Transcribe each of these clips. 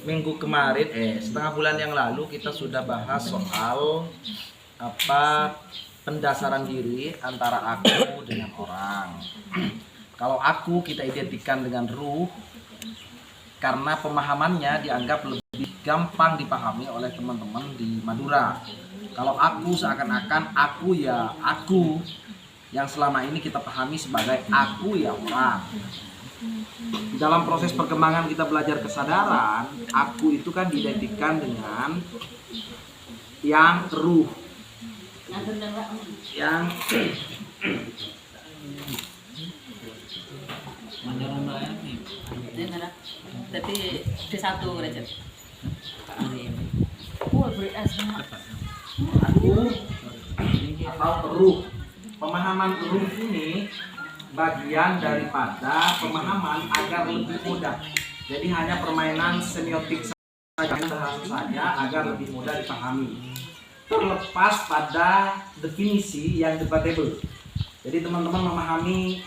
Minggu kemarin, setengah bulan yang lalu kita sudah bahas soal pendasaran diri antara aku dengan orang. Kalau aku kita identikan dengan ruh karena pemahamannya dianggap lebih gampang dipahami oleh teman-teman di Madura. Kalau aku seakan-akan aku ya aku yang selama ini kita pahami sebagai aku ya orang. Di dalam proses perkembangan kita belajar kesadaran, aku itu kan diidentikan dengan yang ruh, yang tapi D1 aja. aku atau ruh. Pemahaman ruh ini bagian daripada pemahaman agar lebih mudah. Jadi hanya permainan semiotik saja agar lebih mudah dipahami. Terlepas pada definisi yang debatable. Jadi teman-teman memahami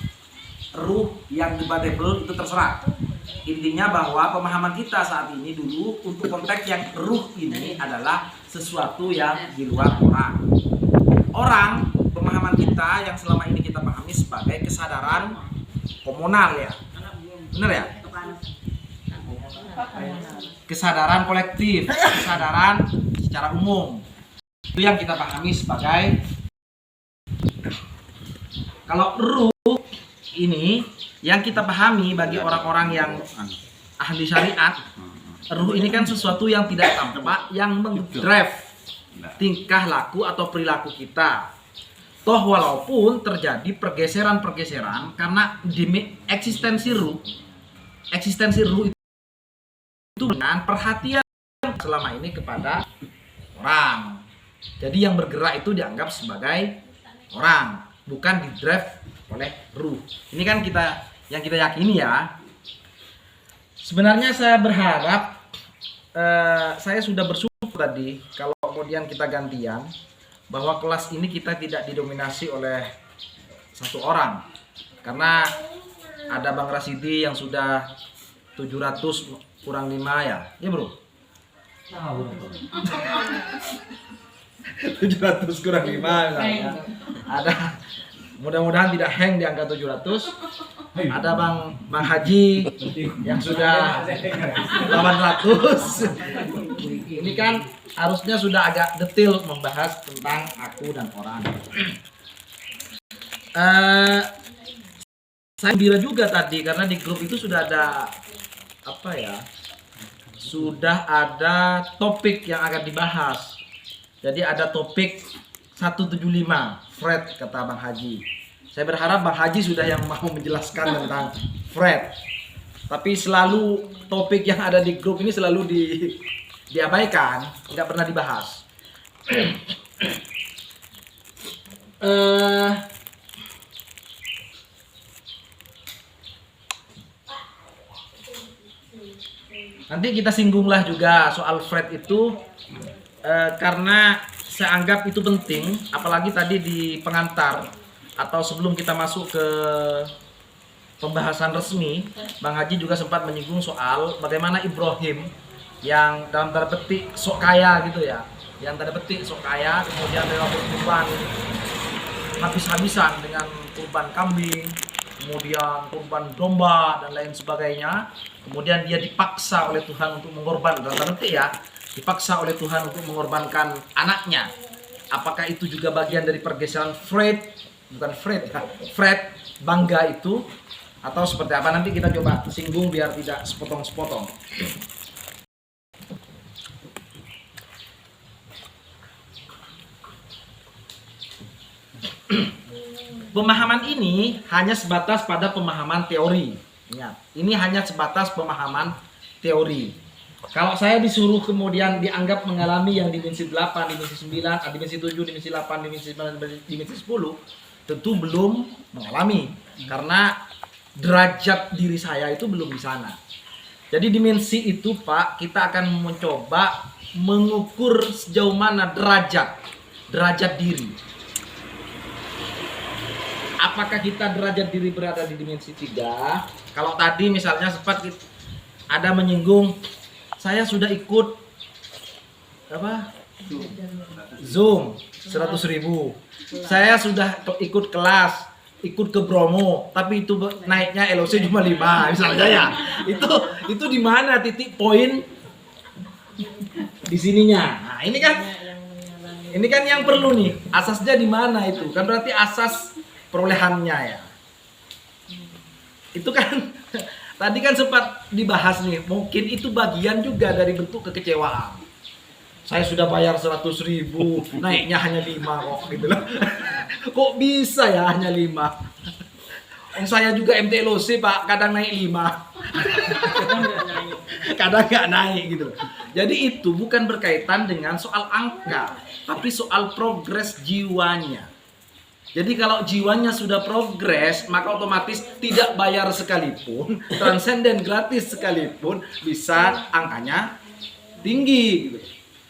ruh yang debatable itu terserah. Intinya bahwa pemahaman kita saat ini dulu untuk konteks yang ruh ini adalah sesuatu yang di luar orang. Orang, pemahaman kita yang selama ini kita pahami sebagai kesadaran komunal ya. Benar ya? Kesadaran kolektif, kesadaran secara umum. Itu yang kita pahami sebagai. Kalau ruh ini yang kita pahami bagi orang-orang yang ahli syariat, ruh ini kan sesuatu yang tidak tampak yang mendrive tingkah laku atau perilaku kita. Toh walaupun terjadi pergeseran-pergeseran karena eksistensi ruh itu dengan perhatian selama ini kepada orang. Jadi yang bergerak itu dianggap sebagai orang, bukan didrive oleh ruh. Ini kan yang kita yakini ya. Sebenarnya saya berharap saya sudah bersyukur tadi kalau kemudian kita gantian bahwa kelas ini kita tidak didominasi oleh satu orang, karena ada Bang Rasidi yang sudah 700 kurang 5 ya bro. 700 kurang 5 ya. Ada, mudah-mudahan tidak hang di angka 700. Ada Bang Haji yang sudah 800. Ini kan harusnya sudah agak detail membahas tentang aku dan orang. Saya gembira juga tadi karena di grup itu sudah ada sudah ada topik yang akan dibahas. Jadi ada topik 175 Fred kata Bang Haji. Saya berharap Bang Haji sudah yang mau menjelaskan tentang Fred. Tapi selalu topik yang ada di grup ini selalu diabaikan, tidak pernah dibahas. Nanti kita singgunglah juga soal Fred itu karena saya anggap itu penting, apalagi tadi di pengantar atau sebelum kita masuk ke pembahasan resmi, Bang Haji juga sempat menyinggung soal bagaimana Ibrahim yang dalam tanda petik sok kaya gitu ya, yang tanda petik sok kaya, kemudian rela berkorban habis-habisan dengan kurban kambing, kemudian kurban domba dan lain sebagainya. Kemudian dia dipaksa oleh Tuhan untuk mengorbankan, dalam tanda petik ya, dipaksa oleh Tuhan untuk mengorbankan anaknya. Apakah itu juga bagian dari pergeseran Fred bangga itu, atau seperti apa? Nanti kita coba singgung biar tidak sepotong-sepotong. Pemahaman ini hanya sebatas pada pemahaman teori. Ya, ini hanya sebatas pemahaman teori. Kalau saya disuruh kemudian dianggap mengalami yang dimensi 8, dimensi 9, dimensi 7, dimensi 8, dimensi 9, dimensi 10, tentu belum mengalami. Karena derajat diri saya itu belum di sana. Jadi dimensi itu Pak, kita akan mencoba mengukur sejauh mana derajat diri. apakah kita derajat diri berada di dimensi 3? Kalau tadi misalnya sempat ada menyinggung, saya sudah ikut apa? Zoom 100.000. Saya sudah ikut kelas, ikut ke Bromo, tapi itu naiknya LOC cuma 5 misalnya ya. Itu di mana titik poin di sininya? Nah, ini kan yang perlu nih. Asasnya di mana itu? Kan berarti asas perolehannya ya. Itu kan tadi kan sempat dibahas nih. Mungkin itu bagian juga dari bentuk kekecewaan. Saya sudah bayar 100.000, naiknya hanya 5 kok gitu loh. Kok bisa ya hanya 5? Saya juga MTLOC Pak, kadang naik 5. Kadang nggak naik gitu loh. Jadi itu bukan berkaitan dengan soal angka, tapi soal progres jiwanya. Jadi kalau jiwanya sudah progres, maka otomatis tidak bayar sekalipun, transenden gratis sekalipun, bisa angkanya tinggi gitu.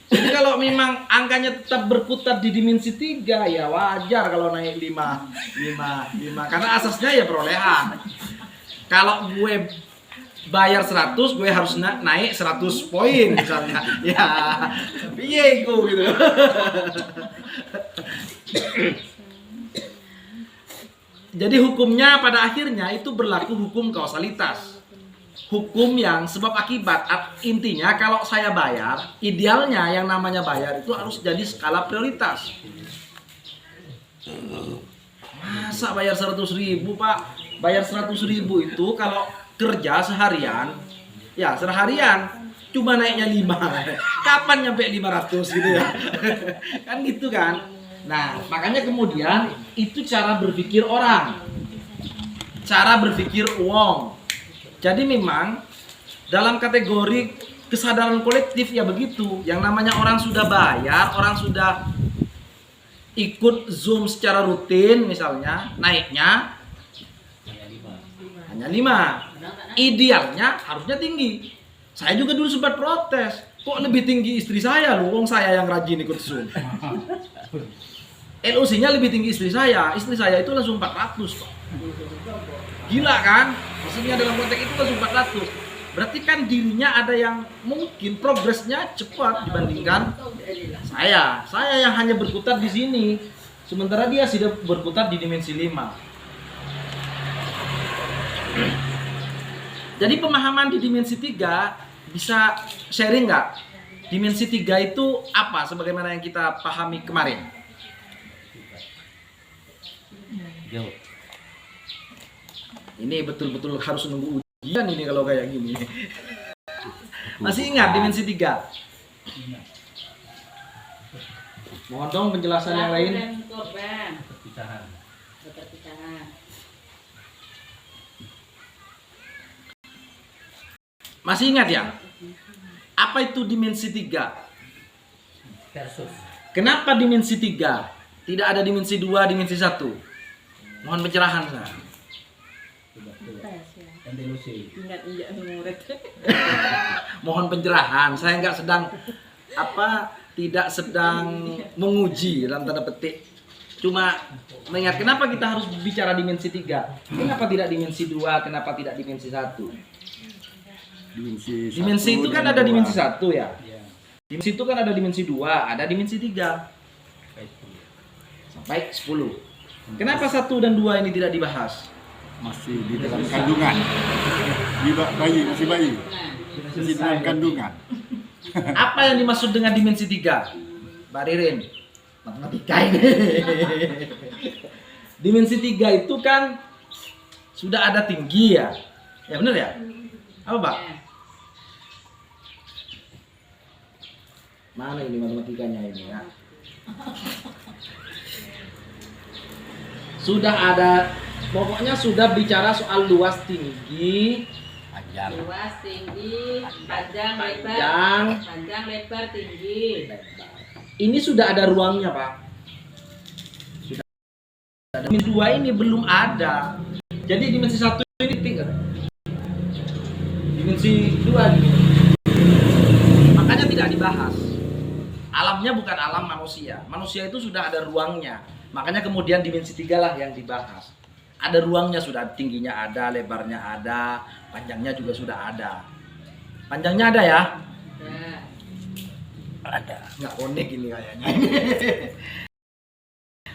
Jadi kalau memang angkanya tetap berputar di dimensi 3, ya wajar kalau naik 5. Karena asasnya ya perolehan. Kalau gue bayar 100, gue harus naik 100 poin misalnya. Ya, piye gue gitu. Jadi hukumnya pada akhirnya itu berlaku hukum kausalitas. Hukum yang sebab akibat. Intinya kalau saya bayar, idealnya yang namanya bayar itu harus jadi skala prioritas. Masa bayar 100.000 Pak? Bayar 100.000 itu kalau kerja seharian, ya seharian cuma naiknya 5. Kapan nyampe 500 gitu ya? Kan gitu kan? Nah, makanya kemudian itu cara berpikir orang. Cara berpikir uang. Jadi memang dalam kategori kesadaran kolektif ya begitu. Yang namanya orang sudah bayar, orang sudah ikut Zoom secara rutin misalnya, naiknya hanya 5. Idealnya harusnya tinggi. Saya juga dulu sempat protes. Kok lebih tinggi istri saya loh, wong saya yang rajin ikut Zoom. LOC-nya lebih tinggi istri saya. Istri saya itu langsung 400 kok. Gila kan? Maksudnya dalam konteks itu langsung 400. Berarti kan dirinya ada yang mungkin progresnya cepat dibandingkan saya. Saya yang hanya berputar di sini. Sementara dia sudah berputar di dimensi 5. Jadi pemahaman di dimensi 3 bisa sharing nggak? Dimensi 3 itu apa? Sebagaimana yang kita pahami kemarin. Jauh. Ini betul-betul harus nunggu ujian ini kalau kayak gini. Masih ingat dimensi 3? Mohon dong penjelasan yang lain. Perpisahan. Masih ingat ya? Apa itu dimensi 3? Versus. Kenapa dimensi 3? Tidak ada dimensi 2, dimensi 1. Mohon pencerahan saya. Mohon pencerahan. Saya nggak sedang tidak sedang menguji dalam tanda petik. Cuma mengingat kenapa kita harus bicara dimensi 3? Kenapa tidak dimensi 2? Kenapa tidak dimensi 1? Dimensi itu kan ada dimensi 1 ya. Dimensi itu kan ada dimensi 2, ada dimensi 3. Sampai 10. Kenapa 1 dan 2 ini tidak dibahas? Masih di dalam kandungan. Masih bayi. Masih dalam kandungan. Apa yang dimaksud dengan dimensi 3? Mbak Ririn, matematika ini. Dimensi 3 itu kan sudah ada tinggi ya. Ya benar ya? Apa Pak? Mana ini matematikanya ini ya? Sudah ada, pokoknya sudah bicara soal luas tinggi, Panjang. Luas, tinggi, panjang, lebar. Panjang, lebar, tinggi. Ini sudah ada ruangnya Pak. Sudah ada. Dimensi 2 ini belum ada. Jadi dimensi 1 ini tinggal. Dimensi 2 ini. Makanya tidak dibahas. Alamnya bukan alam manusia. Manusia itu sudah ada ruangnya. Makanya kemudian dimensi 3 lah yang dibahas. Ada ruangnya sudah, tingginya ada, lebarnya ada, panjangnya juga sudah ada. Panjangnya ada ya? Ada. Nggak konek ini kayaknya.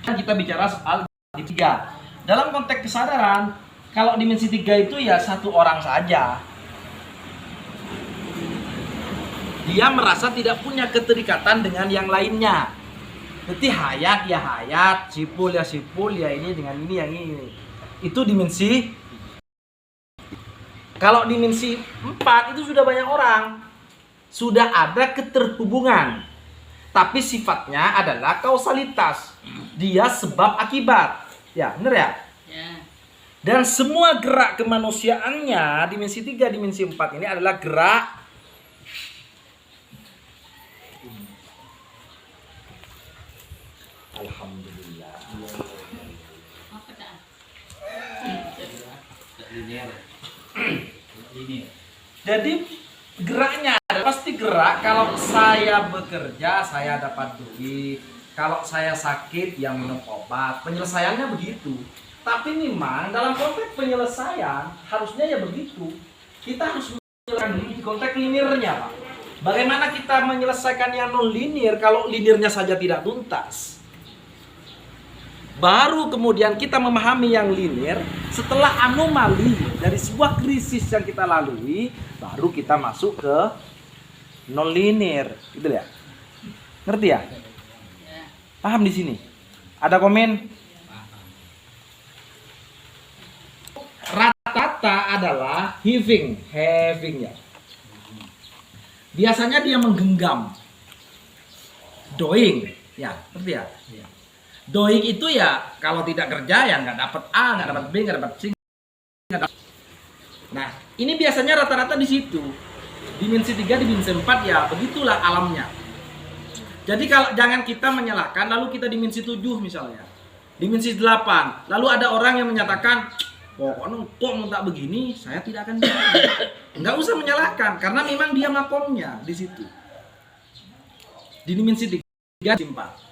Kita bicara soal dimensi 3. Dalam konteks kesadaran, kalau dimensi 3 itu ya satu orang saja. Dia merasa tidak punya keterikatan dengan yang lainnya. Jadi hayat ya hayat, sipul ya sipul, ya ini dengan ini yang ini. Itu dimensi. Kalau dimensi 4 itu sudah banyak orang. Sudah ada keterhubungan. Tapi sifatnya adalah kausalitas. Dia sebab akibat. Ya, benar ya? Ya. Dan semua gerak kemanusiaannya dimensi 3, dimensi 4 ini adalah gerak alhamdulillah. Apa dah? Jadi geraknya ada pasti gerak. Kalau saya bekerja saya dapat duit. Kalau saya sakit yang minum obat. Penyelesaiannya begitu. Tapi memang dalam konteks penyelesaian harusnya ya begitu. Kita harus menyelesaikan di konteks linearnya, Pak. Bagaimana kita menyelesaikan yang non linear kalau linearnya saja tidak tuntas? Baru kemudian kita memahami yang linear. Setelah anomali dari sebuah krisis yang kita lalui, baru kita masuk ke non linear, gitu ya. Ngerti ya? Paham di sini? Ada komen? Rata-rata adalah having ya. Biasanya dia menggenggam. Doing, ya, ngerti ya? Doing itu ya kalau tidak kerja ya nggak dapat A, nggak dapat B, nggak dapat C. Nah, ini biasanya rata-rata di situ. Dimensi 3, dimensi 4 ya begitulah alamnya. Jadi kalau jangan kita menyalahkan lalu kita dimensi 7 misalnya. Dimensi 8. Lalu ada orang yang menyatakan, pokoknya kok tak begini, saya tidak akan bisa. Nggak usah menyalahkan karena memang dia makomnya di situ. Di dimensi 3, dimensi 4.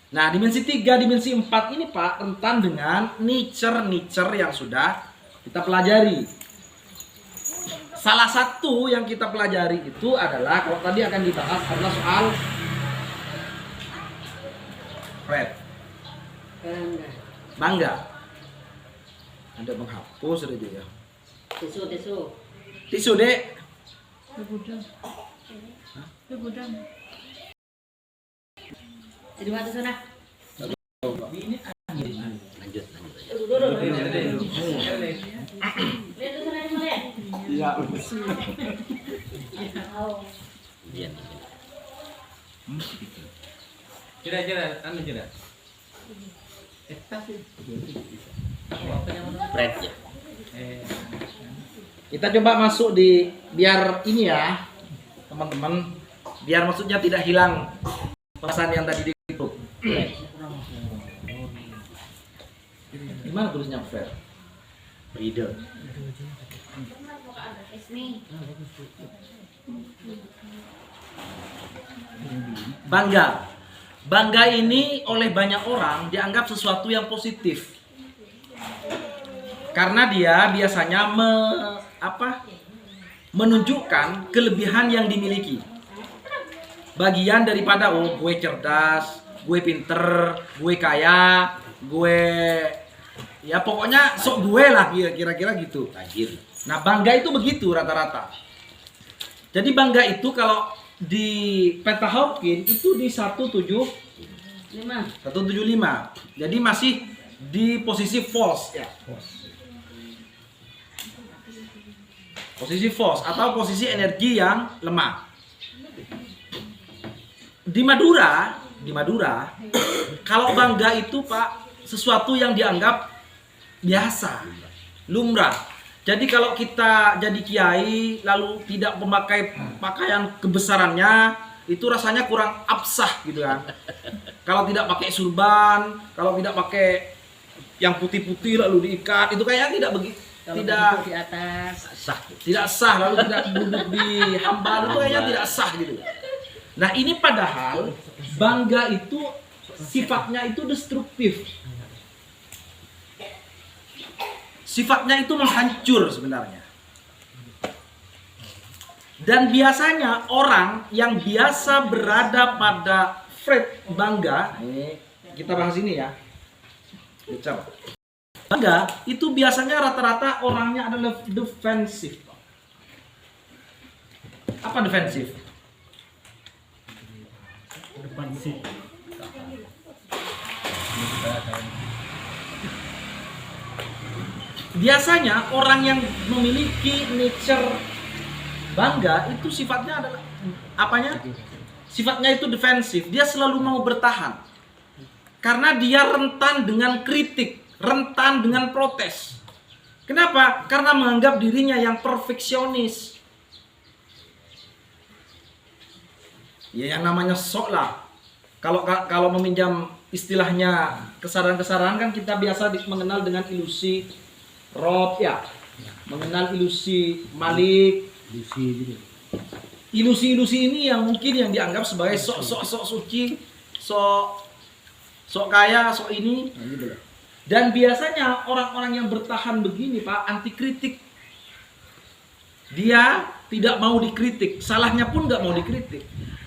Nah, dimensi 3, dimensi 4 ini Pak rentan dengan nature yang sudah kita pelajari. Salah satu yang kita pelajari itu adalah kalau tadi akan dibahas adalah soal Fred. Bangga. Ada menghapus ada juga. Tisu. Tisu, Dek. Jadi mana sana? Lanjut. Iya. Iya. Kira-kira. Fred ya. Kita coba masuk di biar ini ya, teman-teman, biar maksudnya tidak hilang pesan yang tadi di grup. Gimana tulisnya Fred? Reader. Bangga ini oleh banyak orang dianggap sesuatu yang positif. Karena dia biasanya menunjukkan kelebihan yang dimiliki. Bagian daripada gue cerdas, gue pinter, gue kaya, gue ya pokoknya sok gue lah kira-kira gitu. Tajir. Nah, bangga itu begitu rata-rata. Jadi bangga itu kalau di peta Hawking itu di 175. Jadi masih di posisi false ya. Posisi false atau posisi energi yang lemah. Di Madura, kalau bangga itu Pak sesuatu yang dianggap biasa, lumrah. Jadi kalau kita jadi kiai lalu tidak memakai pakaian kebesarannya, itu rasanya kurang absah gitu kan. Kalau tidak pakai surban, kalau tidak pakai yang putih-putih lalu diikat, itu kayaknya tidak begitu. Tidak di atas. Sah. Tidak sah, lalu tidak duduk di hambar, itu kayaknya tidak sah gitu. Nah, ini padahal bangga itu sifatnya itu destruktif. sifatnya itu menghancur sebenarnya. Dan biasanya orang yang biasa berada pada trait bangga, ini kita bahas ini ya. Bicara. Bangga itu biasanya rata-rata orangnya adalah defensif. Apa defensif? Biasanya orang yang memiliki nature bangga itu sifatnya adalah apanya? Sifatnya itu defensif. Dia selalu mau bertahan. Karena dia rentan dengan kritik, rentan dengan protes. Kenapa? Karena menganggap dirinya yang perfeksionis. Ya yang namanya sok lah. Kalau meminjam istilahnya kesadaran-kesadaran kan kita biasa mengenal dengan ilusi Rob ya. Mengenal ilusi Malik, ilusi-ilusi ini yang mungkin yang dianggap sebagai sok suci, sok kaya, sok ini. Dan biasanya orang-orang yang bertahan begini Pak, anti kritik. Dia tidak mau dikritik, salahnya pun nggak mau dikritik.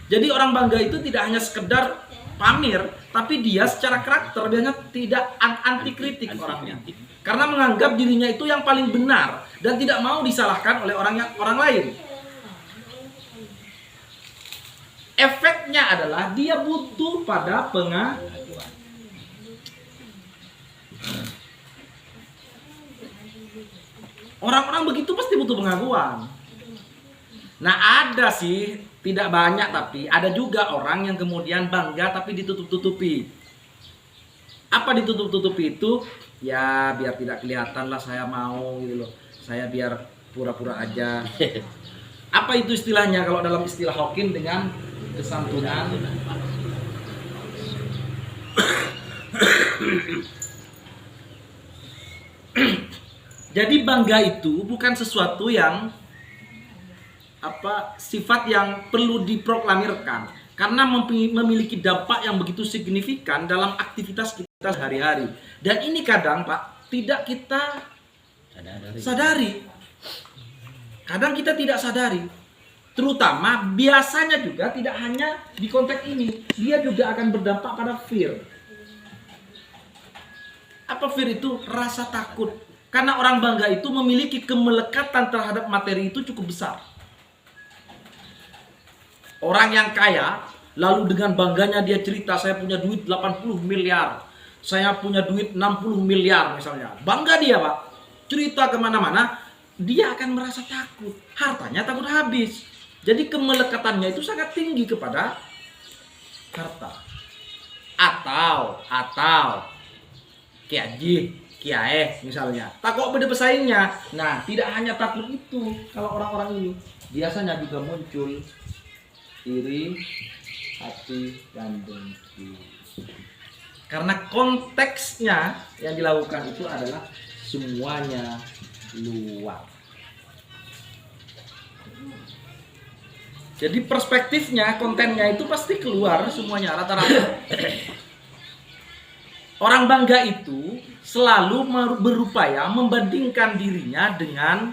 Jadi orang bangga itu tidak hanya sekedar pamer, tapi dia secara karakter biasanya tidak anti kritik orangnya. Karena menganggap dirinya itu yang paling benar dan tidak mau disalahkan oleh orang lain. Efeknya adalah dia butuh pada pengakuan. Orang-orang begitu pasti butuh pengakuan. Nah ada sih, tidak banyak tapi ada juga orang yang kemudian bangga tapi ditutup-tutupi. Apa ditutup-tutupi itu? Ya biar tidak kelihatan lah saya mau gitu loh. Saya biar pura-pura aja. Apa itu istilahnya kalau dalam istilah Hawking dengan kesantunan? Jadi bangga itu bukan sesuatu yang sifat yang perlu diproklamirkan karena memiliki dampak yang begitu signifikan dalam aktivitas kita sehari-hari. Dan ini kadang Pak tidak kita sadari. Kadang kita tidak sadari. Terutama biasanya juga tidak hanya di konteks ini, dia juga akan berdampak pada fear. Apa fear itu? Rasa takut. Karena orang bangga itu memiliki kemelekatan terhadap materi itu cukup besar. Orang yang kaya, lalu dengan bangganya dia cerita, saya punya duit 80 miliar. Saya punya duit 60 miliar misalnya. Bangga dia Pak. Cerita kemana-mana, dia akan merasa takut. Hartanya takut habis. Jadi kemelekatannya itu sangat tinggi kepada harta. Atau Kiai misalnya. Takut pada pesaingnya. Nah, tidak hanya takut itu kalau orang-orang ini. Biasanya juga muncul iri, hati, dan dengki. Karena konteksnya yang dilakukan itu adalah semuanya luar. Jadi perspektifnya, kontennya itu pasti keluar semuanya rata-rata. Orang bangga itu selalu berupaya membandingkan dirinya dengan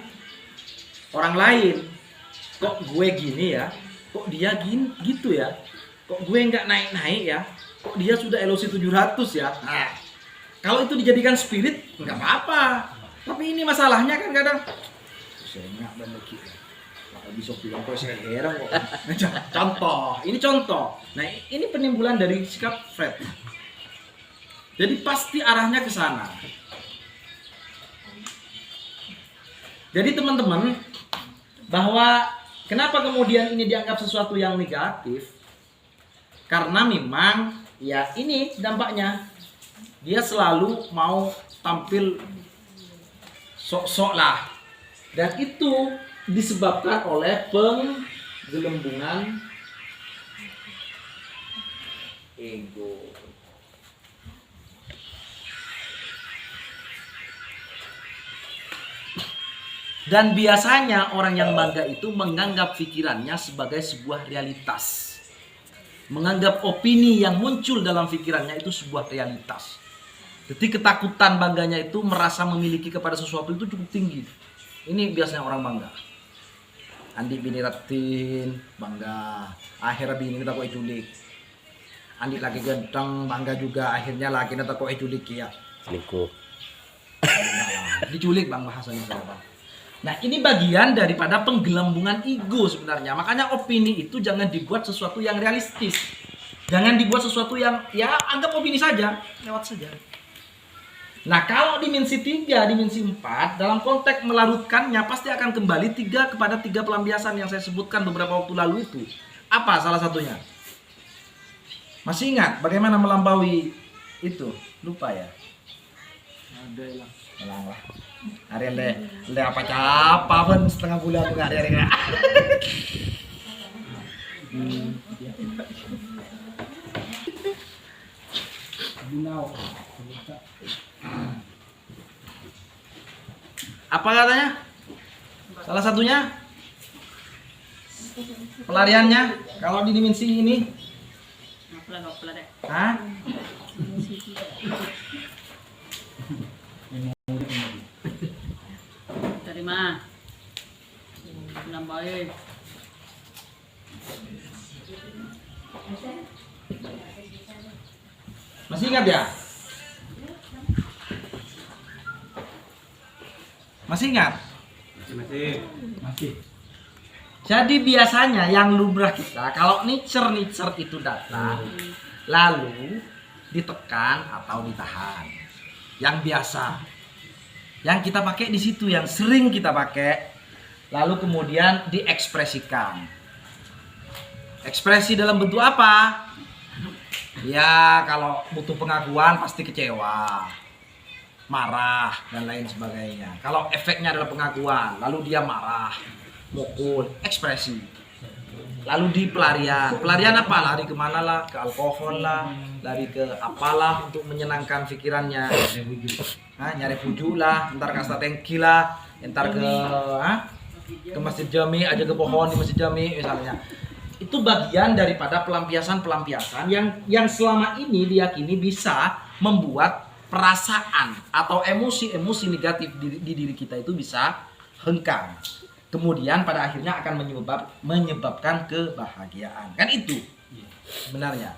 orang lain. Kok gue gini ya? Kok dia gini gitu ya? Kok gue nggak naik-naik ya? Kok dia sudah LOC 700 ya? Nah, kalau itu dijadikan spirit nggak apa-apa. Tapi ini masalahnya kan kadang saya nggak balik ya. Bisa bilang kok saya heran kok. Contoh, ini contoh. Nah, ini penimbulan dari sikap Fred. Jadi pasti arahnya ke sana. Jadi teman-teman, bahwa kenapa kemudian ini dianggap sesuatu yang negatif? Karena memang ya ini dampaknya. Dia selalu mau tampil sok-sok lah. Dan itu disebabkan oleh penggelembungan ego. Dan biasanya orang yang bangga itu menganggap pikirannya sebagai sebuah realitas. Menganggap opini yang muncul dalam pikirannya itu sebuah realitas. Jadi ketakutan bangganya itu merasa memiliki kepada sesuatu itu cukup tinggi. Ini biasanya orang bangga. Andi bini ratin bangga, akhirnya bini kita kok culik. Andi lagi ganteng bangga juga, akhirnya laki kita kok culik ya. Selingkuh. Diculik bang bahasanya bang. Nah ini bagian daripada penggelembungan ego sebenarnya. Makanya opini itu jangan dibuat sesuatu yang realistis. Jangan dibuat sesuatu yang ya anggap opini saja, lewat saja. Nah kalau dimensi 3, dimensi 4 dalam konteks melarutkannya pasti akan kembali kepada 3 pelampiasan yang saya sebutkan beberapa waktu lalu itu. Apa salah satunya? Masih ingat bagaimana melampaui itu? Lupa ya? Ada lah. Hilang lah. Hari le apa capa pun setengah bulan tuh hari enggak. Apa katanya? Salah satunya pelariannya kalau di dimensi ini. Ngapla deh. Hah? Terima. Nambahin. Masih ingat ya? Masih ingat? Masih. Jadi biasanya yang lumrah kita kalau nicer itu datang lalu ditekan atau ditahan. Yang biasa. Yang kita pakai di situ yang sering kita pakai lalu kemudian diekspresikan. Ekspresi dalam bentuk apa? Ya kalau butuh pengakuan pasti kecewa, marah dan lain sebagainya. Kalau efeknya adalah pengakuan, lalu dia marah, mukul, ekspresi. Lalu di pelarian apa? Lari kemana lah? Ke alkohol lah, lari ke apalah untuk menyenangkan pikirannya. Nyari puju lah, ntar kasta tengki lah, ntar ke masjid jami aja ke pohon di masjid jami misalnya. Itu bagian daripada pelampiasan yang selama ini diyakini bisa membuat perasaan atau emosi-emosi negatif di diri kita itu bisa hengkang. Kemudian pada akhirnya akan menyebabkan kebahagiaan. Kan itu sebenarnya.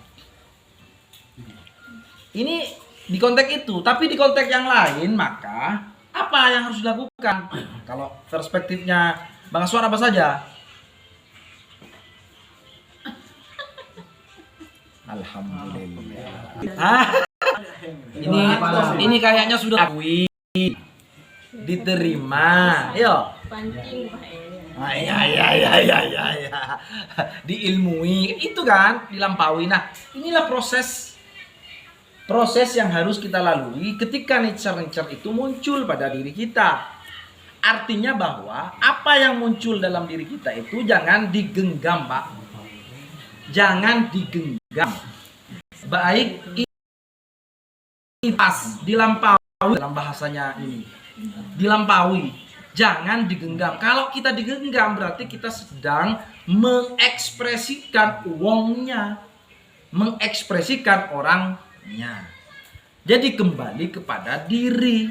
Ini di konteks itu, tapi di konteks yang lain maka apa yang harus dilakukan? Kalau perspektifnya Bang Aswar apa saja? Alhamdulillah. Ini kayaknya sudah akui, diterima, yo. Pancing Pak. Ya. Diilmui, itu kan dilampaui. Nah, inilah proses yang harus kita lalui ketika nature itu muncul pada diri kita. Artinya bahwa apa yang muncul dalam diri kita itu jangan digenggam, Pak. Jangan digenggam. Baik pas dilampaui dalam bahasanya ini. Dilampaui. Jangan digenggam. Kalau kita digenggam berarti kita sedang mengekspresikan uangnya, mengekspresikan orangnya. Jadi kembali kepada diri.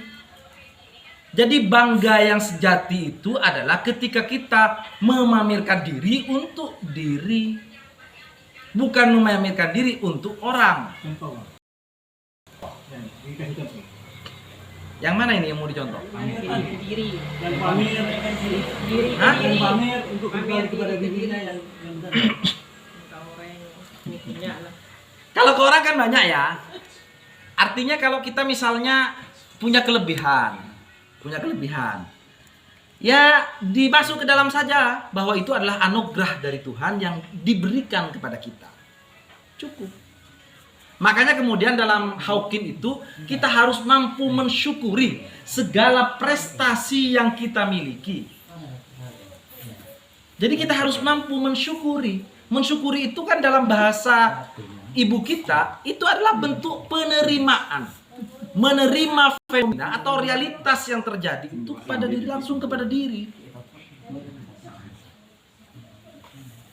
Jadi bangga yang sejati itu adalah ketika kita memamerkan diri untuk diri. Bukan memamerkan diri untuk orang. Yang mana ini yang mau dicontoh? Diri. Dan pamer Diri. Hah? dan pamer untuk kembali kepada dirinya yang Kalau ke orang kan banyak ya. Artinya kalau kita misalnya punya kelebihan, ya dimasuk ke dalam saja bahwa itu adalah anugerah dari Tuhan yang diberikan kepada kita. Cukup. Makanya kemudian dalam Hawking itu kita harus mampu mensyukuri segala prestasi yang kita miliki. Jadi kita harus mampu mensyukuri. Mensyukuri itu kan dalam bahasa ibu kita itu adalah bentuk penerimaan. Menerima fenomena atau realitas yang terjadi itu pada diri, langsung kepada diri.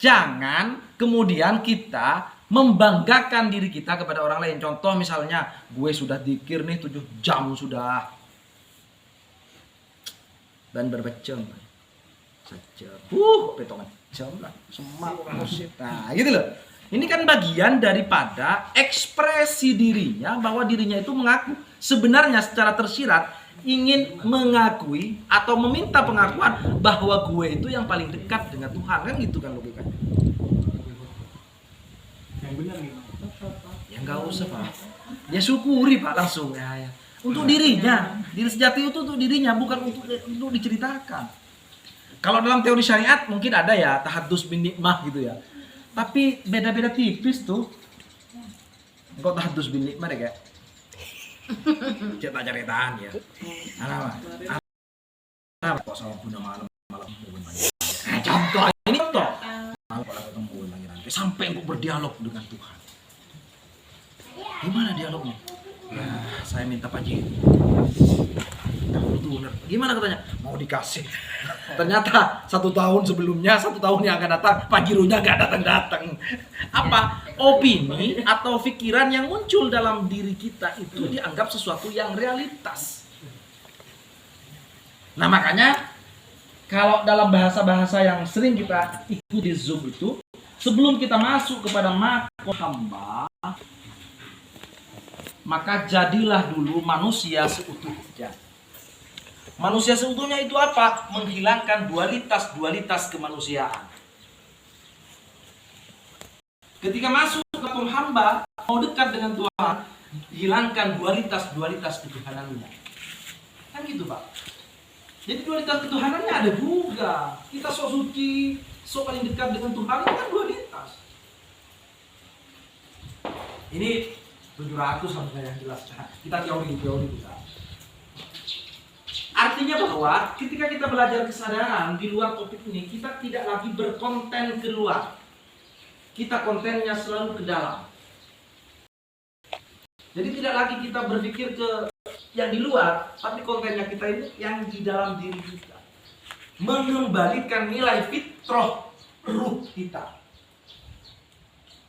Jangan kemudian kita membanggakan diri kita kepada orang lain. Contoh misalnya, gue sudah zikir nih 7 jam sudah. Dan berbacem. Sejam. Petongan jam lah. Semak musik. Nah, gitu loh. Ini kan bagian daripada ekspresi dirinya bahwa dirinya itu mengaku. Sebenarnya secara tersirat ingin mengakui atau meminta pengakuan bahwa gue itu yang paling dekat dengan Tuhan. Kan gitu kan logikanya. Yang benar gitu. Ya nggak usah Pak. Ya syukuri Pak langsung ya. Untuk dirinya, diri sejati itu untuk dirinya, bukan untuk diceritakan. Kalau dalam teori syariat mungkin ada ya tahadus bin nikmah gitu ya. Tapi beda-beda tipis tuh. Kok tahadus bin nikmah deh kayak. Cerita-ceritaan ya. Apa kok sama punya malam contoh ini contoh. Kalau ketemu lagi sampai kok berdialog dengan Tuhan. Gimana dialognya? Ya, saya minta Pak Ji. Gimana katanya? Mau dikasih. Ternyata 1 tahun sebelumnya, 1 tahun yang akan datang, Pak Jirunya nggak datang-datang. Apa? Opini atau pikiran yang muncul dalam diri kita itu dianggap sesuatu yang realitas. Nah makanya kalau dalam bahasa-bahasa yang sering kita ikuti Zoom itu, sebelum kita masuk kepada makom hamba, maka jadilah dulu manusia seutuhnya. Manusia seutuhnya itu apa? Menghilangkan dualitas kemanusiaan. Ketika masuk ke makom hamba, mau dekat dengan Tuhan, hilangkan dualitas ketuhanannya. Kan gitu Pak. Jadi dualitas ketuhanannya ada juga. Kita sok suci, sok paling dekat dengan Tuhan, itu kan dualitas. Ini 700 harusnya yang jelas. Kita teori kita. Artinya bahwa ketika kita belajar kesadaran di luar topik ini, kita tidak lagi berkonten keluar. Kita kontennya selalu ke dalam. Jadi tidak lagi kita berpikir ke yang di luar, tapi kontennya kita ini yang di dalam diri kita. Mengembalikan nilai fitrah ruh kita.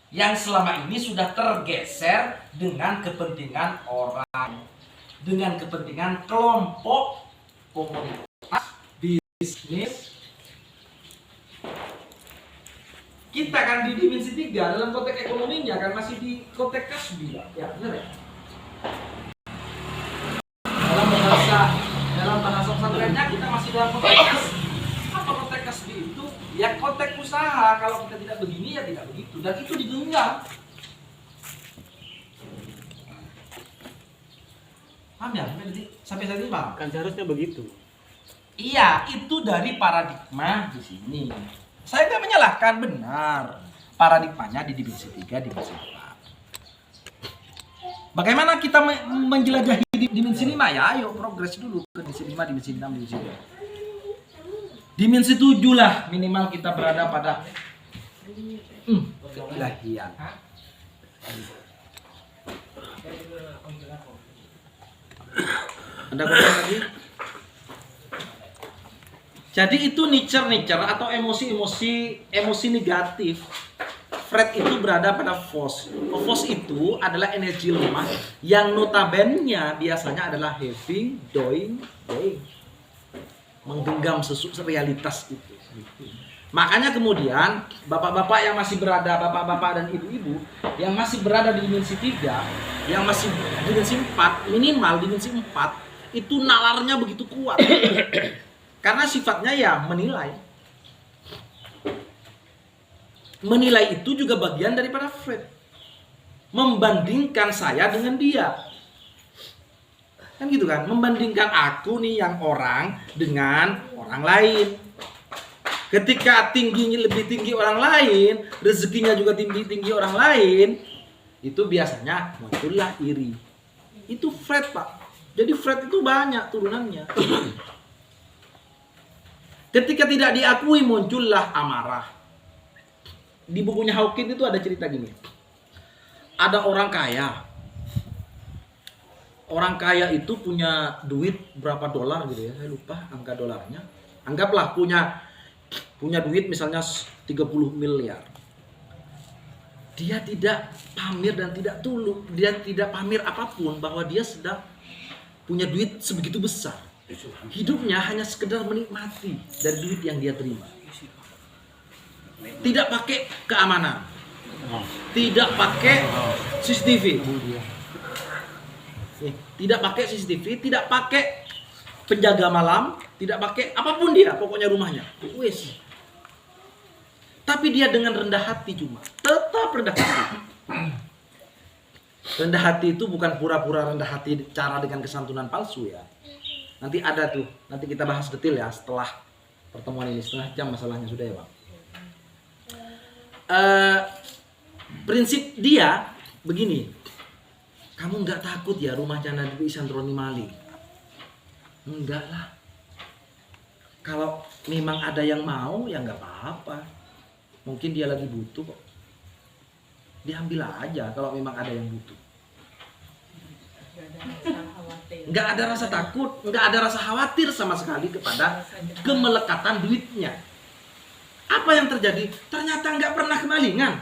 Yang selama ini sudah tergeser dengan kepentingan orang, dengan kepentingan kelompok, komunitas, bisnis. Kita kan di dimensi 3 dalam konteks ekonominya kan masih di konteks kasbi, ya benar ya. Dalam bahasa pesantrennya kita masih dalam konteks kasbi. Apa konteks kasbi itu? Ya konteks usaha. Kalau kita tidak begini ya tidak begitu, dan itu digenggam. Paham ya? Sampai saat ini paham? Kan seharusnya begitu. Iya, itu dari paradigma di sini. Saya tidak menyalahkan, benar. Paradigmanya di dimensi 3, dimensi 4. Bagaimana kita menjelajahi dimensi 5? Ya, ayo progres dulu ke dimensi 5, dimensi 6, dimensi 2. Dimensi 7 lah minimal kita berada pada keilahian. Ada komen lagi? Jadi itu nature atau emosi negatif. Fred itu berada pada Phos. Phos itu adalah energi lemah yang notabene biasanya adalah having, doing. Menggenggam realitas itu. Makanya kemudian bapak-bapak yang masih berada, bapak-bapak dan ibu-ibu yang masih berada di dimensi 3, yang masih dimensi 4, minimal dimensi 4, itu nalarnya begitu kuat. Karena sifatnya ya menilai. Menilai itu juga bagian daripada Fred. Membandingkan saya dengan dia. Kan gitu kan? Membandingkan aku nih yang orang dengan orang lain. Ketika tingginya lebih tinggi orang lain, rezekinya juga tinggi orang lain, itu biasanya muncullah iri. Itu Fred, Pak. Jadi Fred itu banyak turunannya. Ketika tidak diakui muncullah amarah. Di bukunya Hawkins itu ada cerita gini. Ada orang kaya. Orang kaya itu punya duit berapa dolar gitu ya. Saya lupa angka dolarnya. Anggaplah punya duit misalnya 30 miliar. dia tidak pamer dan tidak tuluk, dia tidak pamer apapun bahwa dia sedang punya duit sebegitu besar. Hidupnya hanya sekedar menikmati dari duit yang dia terima. Tidak pakai keamanan, tidak pakai CCTV, tidak pakai CCTV, tidak pakai penjaga malam, tidak pakai apapun dia, pokoknya rumahnya. Wes. Tapi dia dengan rendah hati cuma, tetap rendah hati. Rendah hati itu bukan pura-pura rendah hati cara dengan kesantunan palsu ya. Nanti ada tuh, nanti kita bahas detail ya setelah pertemuan ini, setengah jam masalahnya sudah ya Bang. Prinsip dia begini, kamu nggak takut ya rumahnya Nabi Isandroni maling? Enggak lah. Kalau memang ada yang mau ya nggak apa-apa. Mungkin dia lagi butuh kok. Diambil aja kalau memang ada yang butuh. Nggak ada rasa takut, nggak ada rasa khawatir sama sekali kepada kemelekatan duitnya. Apa yang terjadi? Ternyata nggak pernah kemalingan.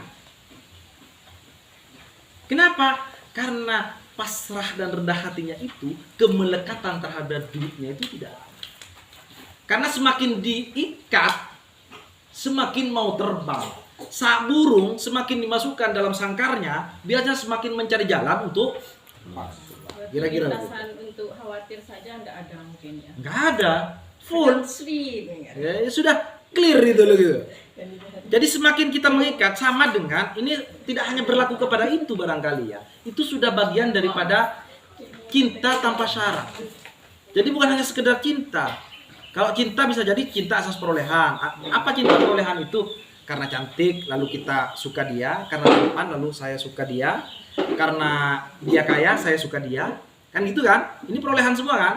Kenapa? Karena pasrah dan rendah hatinya itu, kemelekatan terhadap duitnya itu tidak ada. Karena semakin diikat, semakin mau terbang. Saat burung semakin dimasukkan dalam sangkarnya, biasanya semakin mencari jalan untuk kira-kira Alasan untuk khawatir saja nggak ada mungkin ya. nggak ada, full. Sleep. Ya sudah clear itu loh gitu. Jadi semakin kita mengikat sama dengan ini tidak hanya berlaku kepada itu barangkali ya. Itu sudah bagian daripada cinta tanpa syarat. Jadi bukan hanya sekedar cinta. Kalau cinta bisa jadi cinta asas perolehan. Apa cinta perolehan itu? Karena cantik lalu kita suka dia, karena tampan lalu saya suka dia, karena dia kaya saya suka dia. Kan gitu kan? Ini perolehan semua kan?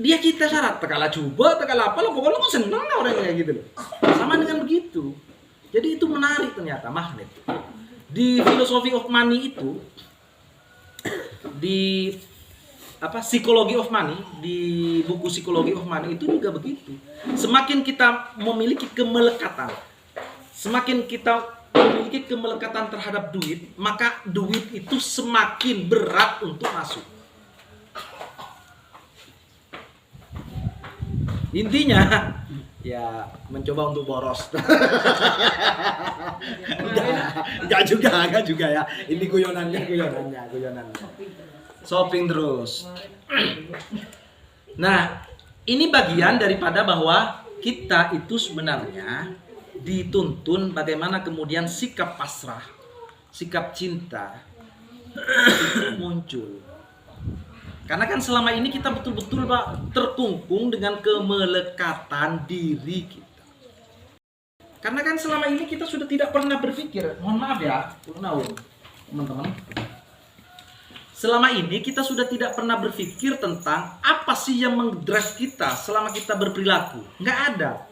Dia cinta syarat, tekala coba, tekala apa lo pokoknya lo seneng lah orang kayak gitu loh. Sama dengan begitu. Jadi itu menarik ternyata magnet. Di Philosophy of Money itu, di Psychology of Money, di buku Psychology of Money itu juga begitu. Semakin kita memiliki kemelekatan, semakin kita memiliki kemelekatan terhadap duit, maka duit itu semakin berat untuk masuk. Intinya ya mencoba untuk boros. Enggak juga ya. Ini guyonannya. Shopping terus. Nah, ini bagian daripada bahwa kita itu sebenarnya dituntun bagaimana kemudian sikap pasrah, sikap cinta itu muncul. Karena kan selama ini kita betul-betul Pak terkungkung dengan kemelekatan diri kita. Karena kan selama ini kita sudah tidak pernah berpikir, mohon maaf ya, teman-teman. Selama ini kita sudah tidak pernah berpikir tentang apa sih yang mendrive kita selama kita berperilaku. Nggak ada.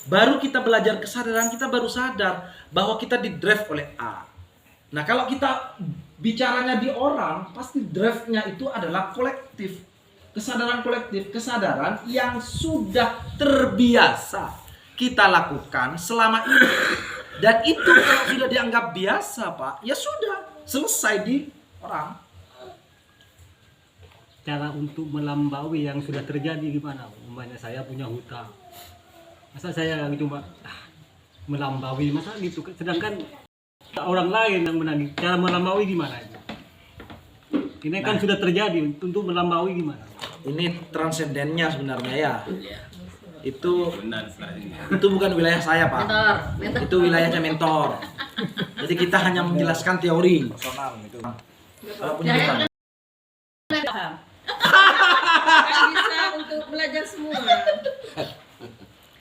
Baru kita belajar kesadaran, kita baru sadar bahwa kita didrive oleh A. Nah kalau kita bicaranya di orang, pasti drive-nya itu adalah kolektif. Kesadaran kolektif, kesadaran yang sudah terbiasa kita lakukan selama ini. Dan itu kalau sudah dianggap biasa Pak, ya sudah, selesai di orang. Cara untuk melambaui yang sudah terjadi gimana? Umpamanya saya punya hutang. Masa saya cuma melambaui, masa gitu? Sedangkan orang lain yang menagih. Cara melambaui gimana? Ini kan sudah terjadi, untuk melambaui gimana? Ini transendennya sebenarnya ya. Itu bukan wilayah saya Pak. Mentor. Itu wilayahnya mentor. Jadi kita hanya menjelaskan teori. Kalau punya hutang. Kan bisa untuk belajar semua.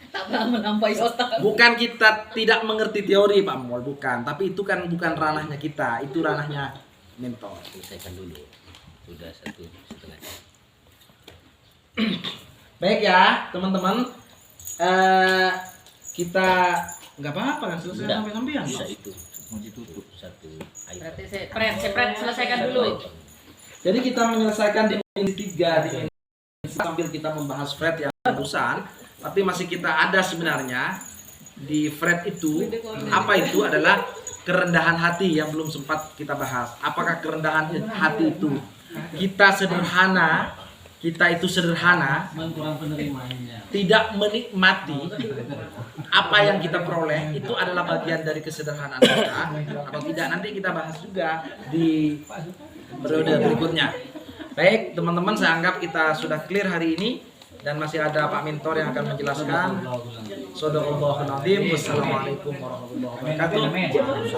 Tak pernah melampaui otak. Bukan kita tidak mengerti teori Pak Mol, bukan. Tapi itu kan bukan ranahnya kita, itu ranahnya mentor. Selesaikan dulu. Sudah 1,5 jam. Baik ya teman-teman, kita nggak apa-apa kan selesai Sudah. sampai-sampai Bisa itu. Mau ditutup satu air. Berarti sepret selesaikan dulu. Jadi kita menyelesaikan dimensi 3 dimensi sambil kita membahas Fred yang barusan, tapi masih kita ada sebenarnya di Fred itu, apa itu adalah kerendahan hati yang belum sempat kita bahas. Apakah kerendahan hati itu kita sederhana, kita itu sederhana, tidak menikmati apa yang kita peroleh, itu adalah bagian dari kesederhanaan kita atau tidak, nanti kita bahas juga di periode berikutnya. Baik teman-teman, saya anggap kita sudah clear hari ini dan masih ada Pak Mentor yang akan menjelaskan. Shadaqallahul Azim. Wassalamualaikum warahmatullahi wabarakatuh.